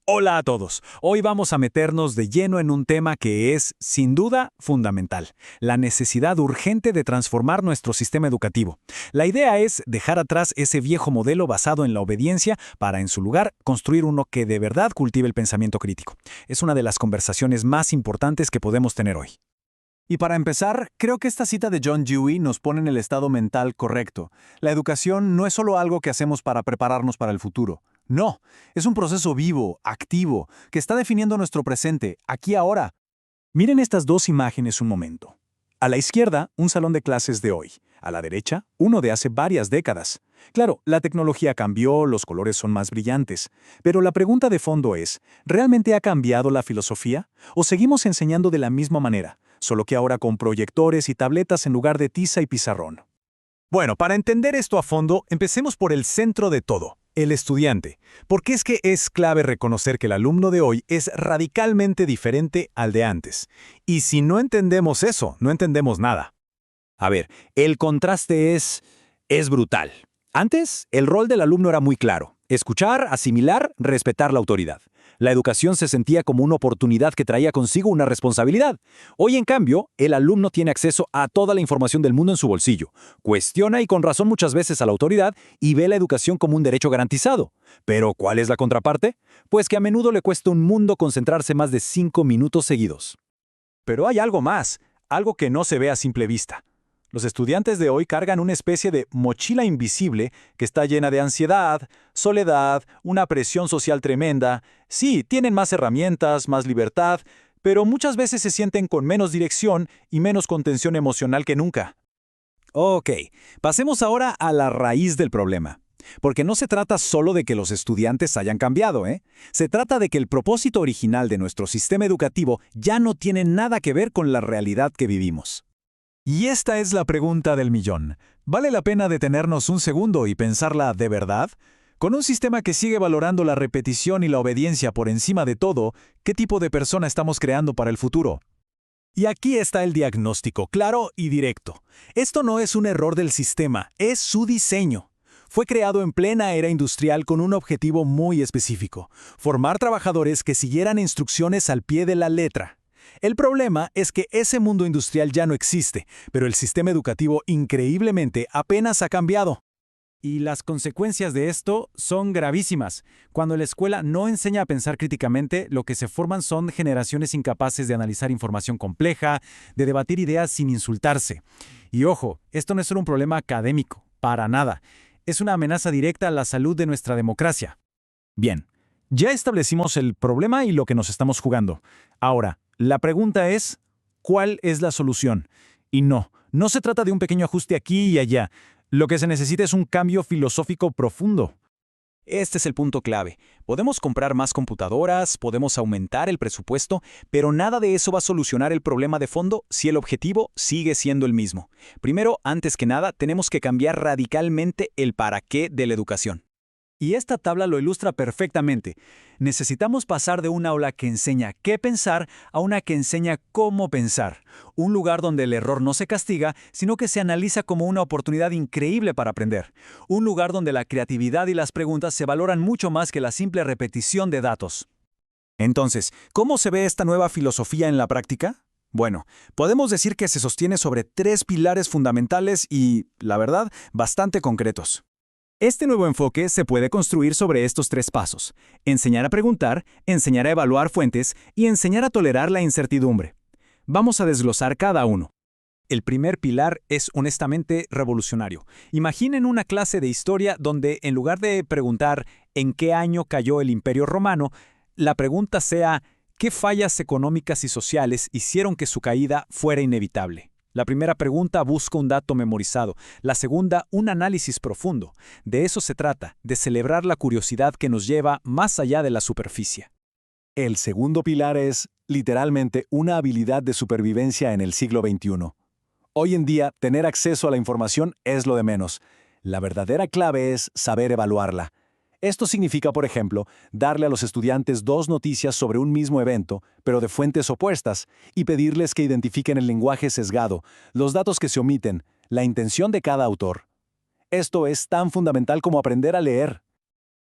Hola a todos. Hoy vamos a meternos de lleno en un tema que es, sin duda, fundamental: la necesidad urgente de transformar nuestro sistema educativo. La idea es dejar atrás ese viejo modelo basado en la obediencia para, en su lugar, construir uno que de verdad cultive el pensamiento crítico. Es una de las conversaciones más importantes que podemos tener hoy. Y para empezar, creo que esta cita de John Dewey nos pone en el estado mental correcto. La educación no es solo algo que hacemos para prepararnos para el futuro. No, es un proceso vivo, activo, que está definiendo nuestro presente, aquí ahora. Miren estas dos imágenes un momento. A la izquierda, un salón de clases de hoy. A la derecha, uno de hace varias décadas. Claro, la tecnología cambió, los colores son más brillantes. Pero la pregunta de fondo es, ¿realmente ha cambiado la filosofía? ¿O seguimos enseñando de la misma manera, solo que ahora con proyectores y tabletas en lugar de tiza y pizarrón? Bueno, para entender esto a fondo, empecemos por el centro de todo: el estudiante. Porque es que es clave reconocer que el alumno de hoy es radicalmente diferente al de antes. Y si no entendemos eso, no entendemos nada. A ver, el contraste es brutal. Antes, el rol del alumno era muy claro: escuchar, asimilar, respetar la autoridad. La educación se sentía como una oportunidad que traía consigo una responsabilidad. Hoy, en cambio, el alumno tiene acceso a toda la información del mundo en su bolsillo, cuestiona y con razón muchas veces a la autoridad y ve la educación como un derecho garantizado. Pero, ¿cuál es la contraparte? Pues que a menudo le cuesta un mundo concentrarse más de 5 minutos seguidos. Pero hay algo más, algo que no se ve a simple vista. Los estudiantes de hoy cargan una especie de mochila invisible que está llena de ansiedad, soledad, una presión social tremenda. Sí, tienen más herramientas, más libertad, pero muchas veces se sienten con menos dirección y menos contención emocional que nunca. Ok, pasemos ahora a la raíz del problema. Porque no se trata solo de que los estudiantes hayan cambiado, ¿eh? Se trata de que el propósito original de nuestro sistema educativo ya no tiene nada que ver con la realidad que vivimos. Y esta es la pregunta del millón. ¿Vale la pena detenernos un segundo y pensarla de verdad? Con un sistema que sigue valorando la repetición y la obediencia por encima de todo, ¿qué tipo de persona estamos creando para el futuro? Y aquí está el diagnóstico, claro y directo. Esto no es un error del sistema, es su diseño. Fue creado en plena era industrial con un objetivo muy específico: formar trabajadores que siguieran instrucciones al pie de la letra. El problema es que ese mundo industrial ya no existe, pero el sistema educativo increíblemente apenas ha cambiado. Y las consecuencias de esto son gravísimas. Cuando la escuela no enseña a pensar críticamente, lo que se forman son generaciones incapaces de analizar información compleja, de debatir ideas sin insultarse. Y ojo, esto no es solo un problema académico, para nada. Es una amenaza directa a la salud de nuestra democracia. Bien, ya establecimos el problema y lo que nos estamos jugando. Ahora, la pregunta es, ¿cuál es la solución? Y no se trata de un pequeño ajuste aquí y allá. Lo que se necesita es un cambio filosófico profundo. Este es el punto clave. Podemos comprar más computadoras, podemos aumentar el presupuesto, pero nada de eso va a solucionar el problema de fondo si el objetivo sigue siendo el mismo. Primero, antes que nada, tenemos que cambiar radicalmente el para qué de la educación. Y esta tabla lo ilustra perfectamente. Necesitamos pasar de una aula que enseña qué pensar a una que enseña cómo pensar. Un lugar donde el error no se castiga, sino que se analiza como una oportunidad increíble para aprender. Un lugar donde la creatividad y las preguntas se valoran mucho más que la simple repetición de datos. Entonces, ¿cómo se ve esta nueva filosofía en la práctica? Bueno, podemos decir que se sostiene sobre 3 pilares fundamentales y, la verdad, bastante concretos. Este nuevo enfoque se puede construir sobre estos 3 pasos: enseñar a preguntar, enseñar a evaluar fuentes y enseñar a tolerar la incertidumbre. Vamos a desglosar cada uno. El primer pilar es honestamente revolucionario. Imaginen una clase de historia donde, en lugar de preguntar ¿en qué año cayó el Imperio Romano?, la pregunta sea ¿qué fallas económicas y sociales hicieron que su caída fuera inevitable? La primera pregunta busca un dato memorizado, la segunda un análisis profundo. De eso se trata, de celebrar la curiosidad que nos lleva más allá de la superficie. El segundo pilar es, literalmente, una habilidad de supervivencia en el siglo XXI. Hoy en día, tener acceso a la información es lo de menos. La verdadera clave es saber evaluarla. Esto significa, por ejemplo, darle a los estudiantes 2 noticias sobre un mismo evento, pero de fuentes opuestas, y pedirles que identifiquen el lenguaje sesgado, los datos que se omiten, la intención de cada autor. Esto es tan fundamental como aprender a leer.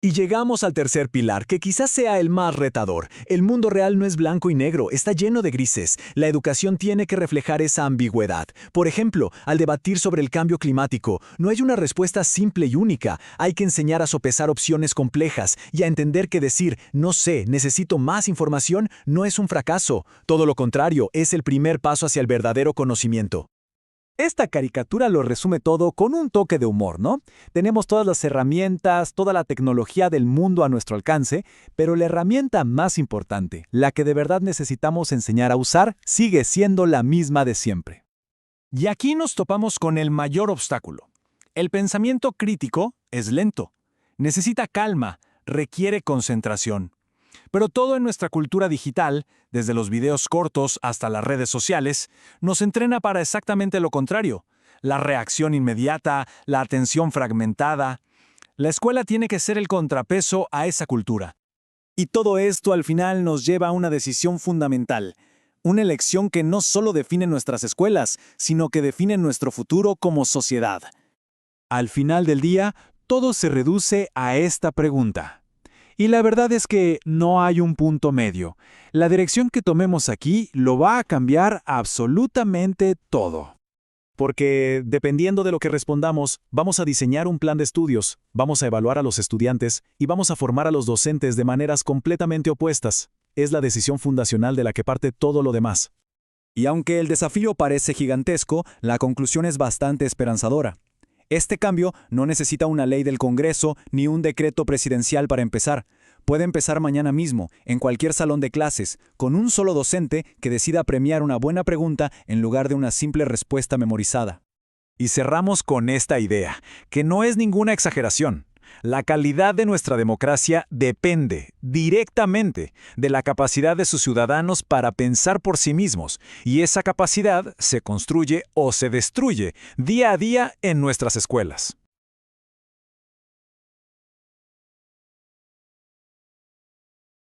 Y llegamos al tercer pilar, que quizás sea el más retador. El mundo real no es blanco y negro, está lleno de grises. La educación tiene que reflejar esa ambigüedad. Por ejemplo, al debatir sobre el cambio climático, no hay una respuesta simple y única. Hay que enseñar a sopesar opciones complejas y a entender que decir, no sé, necesito más información, no es un fracaso. Todo lo contrario, es el primer paso hacia el verdadero conocimiento. Esta caricatura lo resume todo con un toque de humor, ¿no? Tenemos todas las herramientas, toda la tecnología del mundo a nuestro alcance, pero la herramienta más importante, la que de verdad necesitamos enseñar a usar, sigue siendo la misma de siempre. Y aquí nos topamos con el mayor obstáculo. El pensamiento crítico es lento, necesita calma, requiere concentración. Pero todo en nuestra cultura digital, desde los videos cortos hasta las redes sociales, nos entrena para exactamente lo contrario. La reacción inmediata, la atención fragmentada. La escuela tiene que ser el contrapeso a esa cultura. Y todo esto al final nos lleva a una decisión fundamental. Una elección que no solo define nuestras escuelas, sino que define nuestro futuro como sociedad. Al final del día, todo se reduce a esta pregunta. Y la verdad es que no hay un punto medio. La dirección que tomemos aquí lo va a cambiar absolutamente todo. Porque, dependiendo de lo que respondamos, vamos a diseñar un plan de estudios, vamos a evaluar a los estudiantes y vamos a formar a los docentes de maneras completamente opuestas. Es la decisión fundacional de la que parte todo lo demás. Y aunque el desafío parece gigantesco, la conclusión es bastante esperanzadora. Este cambio no necesita una ley del Congreso ni un decreto presidencial para empezar. Puede empezar mañana mismo, en cualquier salón de clases, con un solo docente que decida premiar una buena pregunta en lugar de una simple respuesta memorizada. Y cerramos con esta idea, que no es ninguna exageración. La calidad de nuestra democracia depende directamente de la capacidad de sus ciudadanos para pensar por sí mismos, y esa capacidad se construye o se destruye día a día en nuestras escuelas.